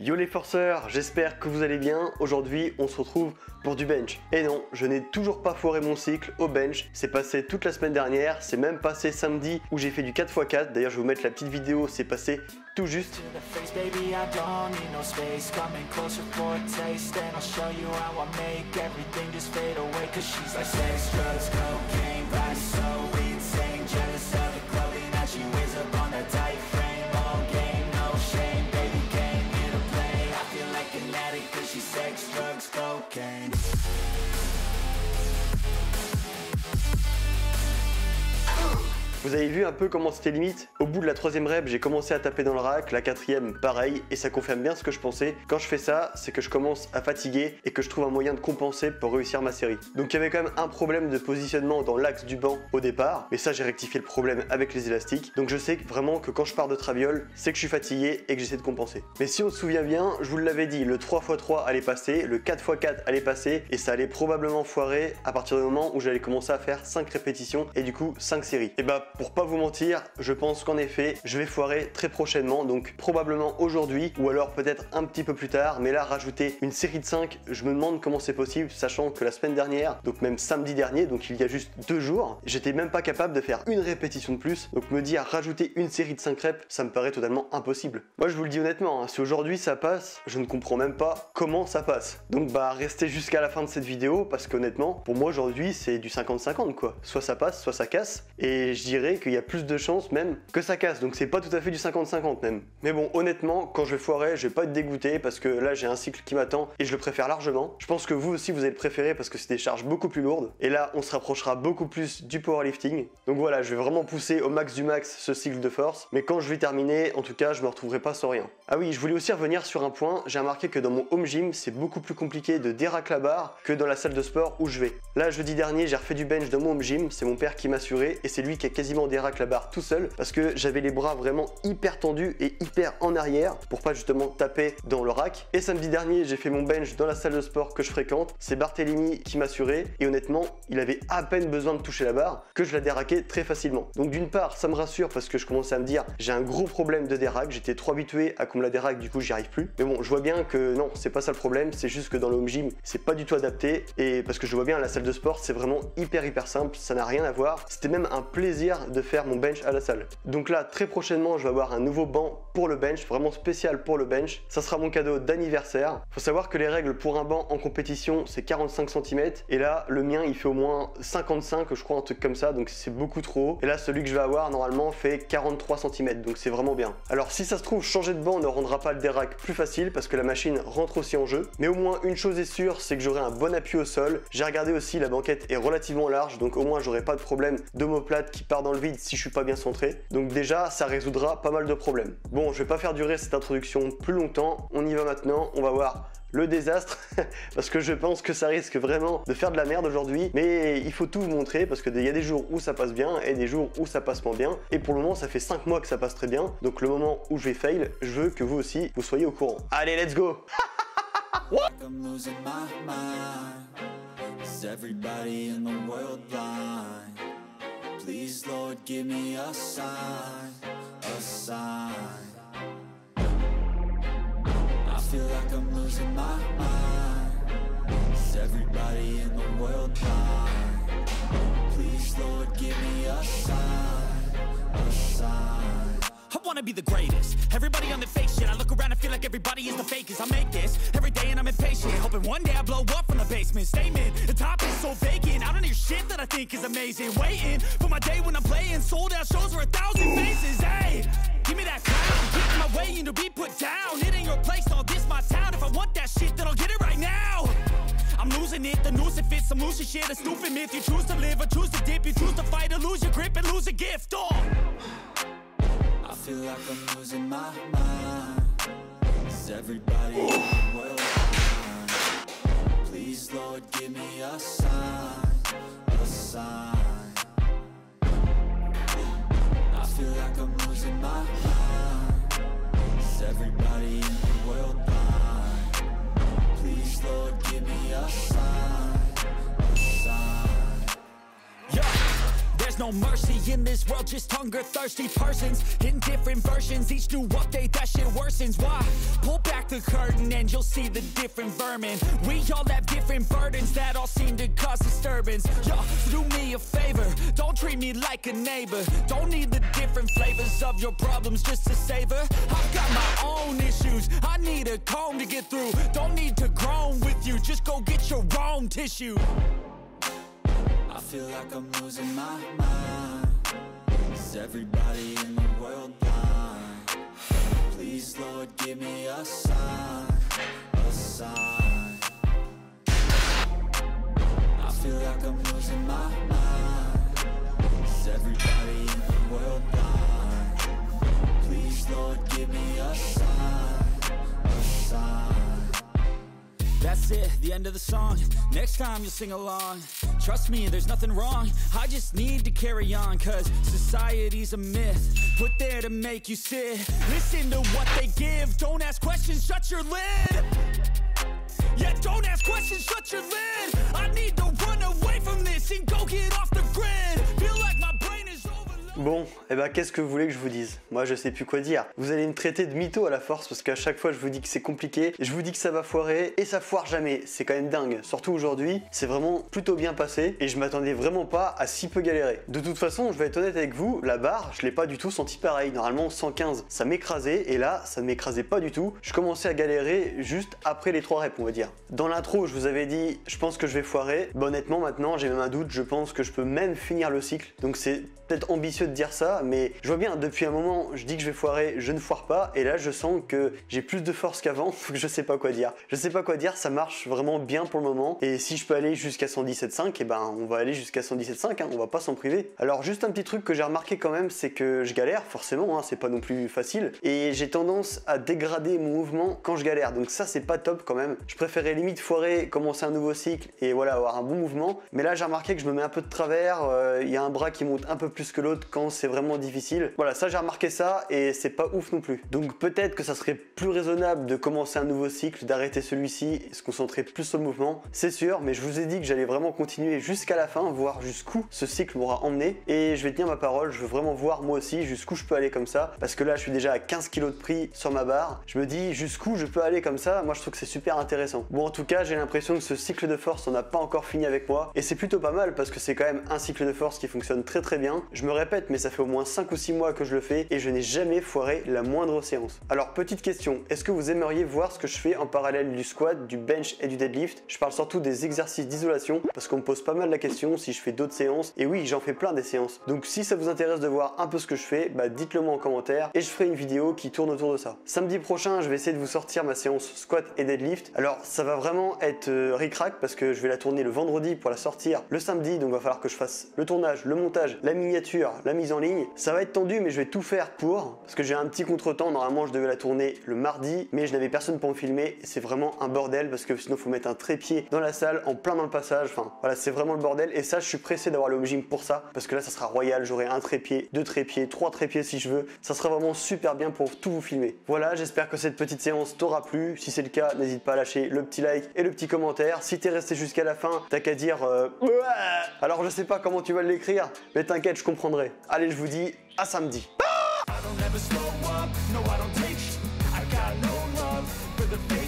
Yo les forceurs, j'espère que vous allez bien. Aujourd'hui, on se retrouve pour du bench. Et non, je n'ai toujours pas foiré mon cycle au bench. C'est passé toute la semaine dernière, c'est même passé samedi où j'ai fait du 4x4. D'ailleurs, je vais vous mettre la petite vidéo, c'est passé tout juste. Sex, drugs, cocaine. Vous avez vu un peu comment c'était limite? Au bout de la troisième rep, j'ai commencé à taper dans le rack, la quatrième pareil, et ça confirme bien ce que je pensais. Quand je fais ça, c'est que je commence à fatiguer et que je trouve un moyen de compenser pour réussir ma série. Donc il y avait quand même un problème de positionnement dans l'axe du banc au départ, mais ça j'ai rectifié le problème avec les élastiques. Donc je sais vraiment que quand je pars de traviole, c'est que je suis fatigué et que j'essaie de compenser. Mais si on se souvient bien, je vous l'avais dit, le 3x3 allait passer, le 4x4 allait passer, et ça allait probablement foirer à partir du moment où j'allais commencer à faire 5 répétitions et du coup 5 séries. Et bah pour pas vous mentir, je pense qu'en effet, je vais foirer très prochainement, donc probablement aujourd'hui ou alors peut-être un petit peu plus tard, mais là rajouter une série de 5, je me demande comment c'est possible, sachant que la semaine dernière, donc même samedi dernier, donc il y a juste 2 jours, j'étais même pas capable de faire une répétition de plus, donc me dire rajouter une série de 5 reps, ça me paraît totalement impossible. Moi je vous le dis honnêtement, hein, si aujourd'hui ça passe, je ne comprends même pas comment ça passe. Donc bah restez jusqu'à la fin de cette vidéo, parce qu'honnêtement, pour moi aujourd'hui c'est du 50-50 quoi. Soit ça passe, soit ça casse, et je dirais qu'il y a plus de chances même que ça casse, donc c'est pas tout à fait du 50-50 même. Mais bon, honnêtement, quand je vais foirer, je vais pas être dégoûté parce que là j'ai un cycle qui m'attend et je le préfère largement. Je pense que vous aussi vous allez le préférer parce que c'est des charges beaucoup plus lourdes et là on se rapprochera beaucoup plus du powerlifting. Donc voilà, je vais vraiment pousser au max du max ce cycle de force, mais quand je vais terminer, en tout cas je me retrouverai pas sans rien. Ah oui, je voulais aussi revenir sur un point, j'ai remarqué que dans mon home gym c'est beaucoup plus compliqué de dérack la barre que dans la salle de sport où je vais. Là jeudi dernier j'ai refait du bench dans mon home gym, c'est mon père qui m'a assuré et c'est lui qui a quasiment dérack la barre tout seul parce que j'avais les bras vraiment hyper tendus et hyper en arrière pour pas justement taper dans le rack. Et samedi dernier j'ai fait mon bench dans la salle de sport que je fréquente, c'est Barthélemy qui m'a assuré et honnêtement il avait à peine besoin de toucher la barre que je la déraquais très facilement. Donc d'une part ça me rassure parce que je commençais à me dire j'ai un gros problème de dérack, j'étais trop habitué à qu'on me la déraque, du coup j'y arrive plus. Mais bon, je vois bien que non, c'est pas ça le problème, c'est juste que dans le home gym c'est pas du tout adapté et parce que je vois bien la salle de sport c'est vraiment hyper simple, ça n'a rien à voir. C'était même un plaisir de faire mon bench à la salle. Donc là très prochainement je vais avoir un nouveau banc pour le bench, vraiment spécial pour le bench. Ça sera mon cadeau d'anniversaire. Faut savoir que les règles pour un banc en compétition c'est 45 cm et là le mien il fait au moins 55 je crois, un truc comme ça, donc c'est beaucoup trop haut. Et là celui que je vais avoir normalement fait 43 cm, donc c'est vraiment bien. Alors si ça se trouve changer de banc ne rendra pas le dérack plus facile parce que la machine rentre aussi en jeu, mais au moins une chose est sûre, c'est que j'aurai un bon appui au sol. J'ai regardé aussi, la banquette est relativement large, donc au moins j'aurai pas de problème d'omoplate qui part dans le vide si je suis pas bien centré. Donc déjà ça résoudra pas mal de problèmes. Bon, je vais pas faire durer cette introduction plus longtemps, on y va maintenant, on va voir le désastre parce que je pense que ça risque vraiment de faire de la merde aujourd'hui, mais il faut tout vous montrer parce qu'il y a des jours où ça passe bien et des jours où ça passe moins bien, et pour le moment ça fait 5 mois que ça passe très bien, donc le moment où je vais fail, je veux que vous aussi vous soyez au courant. Allez, let's go. I'm losing my mind. Is everybody in the world blind? Please, Lord, give me a sign, a sign. I feel like I'm losing my mind. Is everybody in the world blind? Please, Lord, give me a sign, a sign. I wanna be the greatest. Everybody on the fake shit. I look around and feel like everybody is the fakest. I make this every day and I'm impatient, hoping one day I blow up from the basement. Statement, the top is so vacant. I don't hear shit that I think is amazing. Waiting for my day when I'm playing sold out shows for 1,000 faces. Hey, give me that crown, get in my way and to be put down. It ain't your place, all this my town. If I want that shit, then I'll get it right now. I'm losing it, the noose it fits. I'm losing shit, a stupid myth. You choose to live or choose to dip. You choose to fight or lose your grip and lose a gift. Oh, I feel like I'm losing my mind. Is everybody in the world blind? Please, Lord, give me a sign, a sign. I feel like I'm losing my mind. Is everybody in the world blind? Please, Lord, give me a sign, a sign. yeah. There's no mercy in this world, just hunger thirsty persons in different versions, each new update that shit worsens. Why? Pull back the curtain and you'll see the different vermin. We all have different burdens that all seem to cause disturbance. Yo, do me a favor, don't treat me like a neighbor. Don't need the different flavors of your problems just to savor. I've got my own issues, I need a comb to get through. Don't need to groan with you, just go get your own tissue. I feel like I'm losing my mind. Is everybody in the world blind? Please, Lord, give me a sign, a sign. I feel like I'm losing my mind. Is everybody in the world blind? Please, Lord, give me a sign, a sign. That's it, the end of the song. Next time you'll sing along. Trust me, there's nothing wrong. I just need to carry on, cause society's a myth put there to make you sit. Listen to what they give. Don't ask questions, shut your lid. Yeah, don't ask questions, shut your lid. I need to run away from this and go get off the grid. Feel like my brain is overloaded. Bon, et bah qu'est-ce que vous voulez que je vous dise? Moi je sais plus quoi dire. Vous allez me traiter de mytho à la force parce qu'à chaque fois je vous dis que c'est compliqué, je vous dis que ça va foirer et ça foire jamais. C'est quand même dingue. Surtout aujourd'hui, c'est vraiment plutôt bien passé et je m'attendais vraiment pas à si peu galérer. De toute façon, je vais être honnête avec vous, la barre, je l'ai pas du tout senti pareil. Normalement 115, ça m'écrasait et là, ça ne m'écrasait pas du tout. Je commençais à galérer juste après les 3 reps, on va dire. Dans l'intro, je vous avais dit, je pense que je vais foirer. Bah, honnêtement, maintenant, j'ai même un doute. Je pense que je peux même finir le cycle. Donc c'est peut-être ambitieux de dire ça, mais je vois bien, depuis un moment, je dis que je vais foirer, je ne foire pas, et là, je sens que j'ai plus de force qu'avant, donc je sais pas quoi dire. Je sais pas quoi dire, ça marche vraiment bien pour le moment, et si je peux aller jusqu'à 117.5, et ben on va aller jusqu'à 117.5, hein, on va pas s'en priver. Alors juste un petit truc que j'ai remarqué quand même, c'est que je galère, forcément, hein, c'est pas non plus facile, et j'ai tendance à dégrader mon mouvement quand je galère, donc ça c'est pas top quand même. Je préférais limite foirer, commencer un nouveau cycle, et voilà, avoir un bon mouvement, mais là j'ai remarqué que je me mets un peu de travers, il y a un bras qui monte un peu plus que l'autre quand c'est vraiment difficile. Voilà, ça j'ai remarqué ça et c'est pas ouf non plus. Donc peut-être que ça serait plus raisonnable de commencer un nouveau cycle, d'arrêter celui-ci et se concentrer plus sur le mouvement, c'est sûr, mais je vous ai dit que j'allais vraiment continuer jusqu'à la fin, voir jusqu'où ce cycle m'aura emmené et je vais tenir ma parole, je veux vraiment voir moi aussi jusqu'où je peux aller comme ça, parce que là je suis déjà à 15 kg de pris sur ma barre, je me dis jusqu'où je peux aller comme ça, moi je trouve que c'est super intéressant. Bon, en tout cas j'ai l'impression que ce cycle de force on n'a pas encore fini avec moi et c'est plutôt pas mal parce que c'est quand même un cycle de force qui fonctionne très très bien. Je me répète, mais ça fait au moins 5 ou 6 mois que je le fais et je n'ai jamais foiré la moindre séance. Alors petite question, est-ce que vous aimeriez voir ce que je fais en parallèle du squat, du bench et du deadlift? Je parle surtout des exercices d'isolation parce qu'on me pose pas mal la question si je fais d'autres séances, et oui, j'en fais plein des séances. Donc si ça vous intéresse de voir un peu ce que je fais, bah dites-le moi en commentaire et je ferai une vidéo qui tourne autour de ça. Samedi prochain, je vais essayer de vous sortir ma séance squat et deadlift. Alors ça va vraiment être ric-rac parce que je vais la tourner le vendredi pour la sortir le samedi, donc il va falloir que je fasse le tournage, le montage, la miniature, la mise en ligne. Ça va être tendu, mais je vais tout faire pour, parce que j'ai un petit contretemps. Normalement je devais la tourner le mardi, mais je n'avais personne pour me filmer et c'est vraiment un bordel parce que sinon il faut mettre un trépied dans la salle en plein dans le passage. Enfin voilà, c'est vraiment le bordel et ça je suis pressé d'avoir le home gym pour ça parce que là ça sera royal, j'aurai un trépied, 2 trépieds, 3 trépieds si je veux. Ça sera vraiment super bien pour tout vous filmer. Voilà, j'espère que cette petite séance t'aura plu. Si c'est le cas, n'hésite pas à lâcher le petit like et le petit commentaire. Si t'es resté jusqu'à la fin, t'as qu'à dire alors je sais pas comment tu vas l'écrire, mais t'inquiète, je comprendrai. Allez, je vous dis à samedi. I don't ever slow up, no I don't take sh- I got no love for the fake.